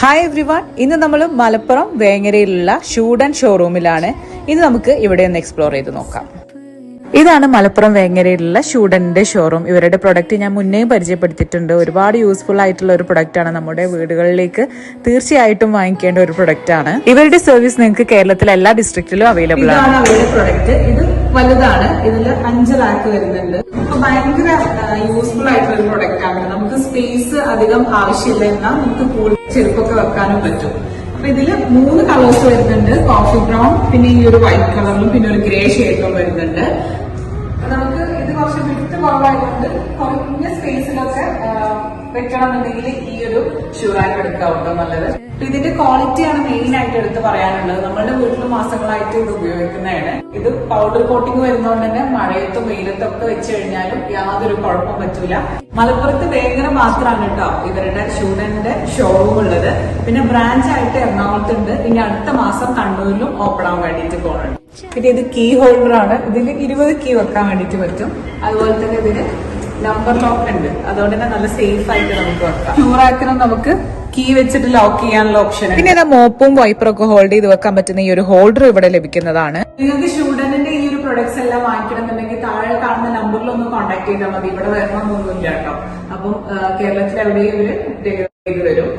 Hi everyone, ഇന്ന് നമ്മൾ മലപ്പുറം വേങ്ങരയിലുള്ള ഷൂഡൻ ഷോറൂമിലാണ്. ഇന്ന് നമുക്ക് ഇവിടെ ഒന്ന് എക്സ്പ്ലോർ ചെയ്ത് നോക്കാം. ഇതാണ് മലപ്പുറം വേങ്ങരയിലുള്ള ഷൂഡന്റെ ഷോറൂം. ഇവരുടെ പ്രൊഡക്റ്റ് ഞാൻ മുന്നേ പരിചയപ്പെടുത്തിയിട്ടുണ്ട്. ഒരുപാട് യൂസ്ഫുൾ ആയിട്ടുള്ള ഒരു പ്രൊഡക്റ്റ് ആണ്. നമ്മുടെ വീടുകളിലേക്ക് തീർച്ചയായിട്ടും വാങ്ങിക്കേണ്ട ഒരു പ്രൊഡക്റ്റ് ആണ്. ഇവരുടെ സർവീസ് നിങ്ങൾക്ക് കേരളത്തിലെ എല്ലാ ഡിസ്ട്രിക്റ്റിലും അവൈലബിൾ ആണ്. അവരുടെ പ്രൊഡക്റ്റ് ഇത് വലുതാണ്. ഇതിൽ 5 ലാക്ക് വരുന്നുണ്ട്. അപ്പൊ ഭയങ്കര യൂസ്ഫുൾ ആയിട്ടുള്ള ഒരു പ്രൊഡക്റ്റ് ആണ്. നമുക്ക് സ്പേസ് അധികം ആവശ്യമില്ല, എന്നാൽ നമുക്ക് കൂടുതൽ ചെരുപ്പൊക്കെ വെക്കാനും പറ്റും. അപ്പൊ ഇതില് 3 കളേഴ്സ് വരുന്നുണ്ട്. കോഫി ബ്രൗൺ, പിന്നെ ഈ ഒരു വൈറ്റ് കളറിലും, പിന്നെ ഒരു ഗ്രേ ഷെയ്ഡിലും വരുന്നുണ്ട്. നമുക്ക് ഇത് കുറച്ച് വിട്ട് കുറവായതുകൊണ്ട് കുറഞ്ഞ സ്പേസിലൊക്കെ വെക്കണമെന്നുണ്ടെങ്കിൽ ഈ ഒരു ഷൂ റാക്ക് എടുക്കാവുണ്ടോ നല്ലത്. ഇതിന്റെ ക്വാളിറ്റിയാണ് മെയിൻ ആയിട്ട് എടുത്ത് പറയാനുള്ളത്. നമ്മളുടെ വീട്ടിൽ മാസങ്ങളായിട്ട് ഇത് ഉപയോഗിക്കുന്നതാണ്. ഇത് പൗഡർ കോട്ടിംഗ് വരുന്നതുകൊണ്ട് തന്നെ മഴയത്തും വെയിലത്തും ഒക്കെ വെച്ച് കഴിഞ്ഞാലും യാതൊരു കുഴപ്പം പറ്റൂല. മലപ്പുറത്ത് വേങ്ങര മാത്രമാണ് കേട്ടോ ഇവരുടെ ഷൂഡന്റെ ഷോറൂം ഉള്ളത്. പിന്നെ ബ്രാഞ്ച് ആയിട്ട് എറണാകുളത്തുണ്ട്. ഇനി അടുത്ത മാസം കണ്ണൂരിലും ഓപ്പൺ ആവാൻ വേണ്ടിയിട്ട് പോകുന്നുണ്ട്. പിന്നെ ഇത് കീ ഹോൾഡർ ആണ്. ഇതിൽ 20 കീ വെക്കാൻ വേണ്ടിയിട്ട് പറ്റും. അതുപോലെ തന്നെ ഇതിന് നമ്പർ ലോക്ക് ഉണ്ട്. അതുകൊണ്ട് തന്നെ നല്ല സേഫ് ആയിട്ട് നമുക്ക് വെക്കാം. ഷൂ റാക്കിനും നമുക്ക് കീ വെച്ചിട്ട് ലോക്ക് ചെയ്യാനുള്ള ഓപ്ഷൻ. പിന്നെ മോപ്പും വൈപ്പറും ഒക്കെ ഹോൾഡ് ചെയ്ത് വെക്കാൻ പറ്റുന്ന ഈ ഒരു ഹോൾഡർ ഇവിടെ ലഭിക്കുന്നതാണ്. നിങ്ങൾക്ക് ഷൂഡന്റെ ഈ ഒരു പ്രൊഡക്ട്സ് എല്ലാം വാങ്ങിക്കണമെന്നുണ്ടെങ്കിൽ താഴെ കാണുന്ന നമ്പറിൽ ഒന്ന് കോൺടാക്ട് ചെയ്താൽ മതി. ഇവിടെ വരണമെന്നൊന്നുമില്ല കേട്ടോ. അപ്പം കേരളത്തിൽ എവിടെയും ഇവര് ഡെലിവറി ചെയ്ത് തരും.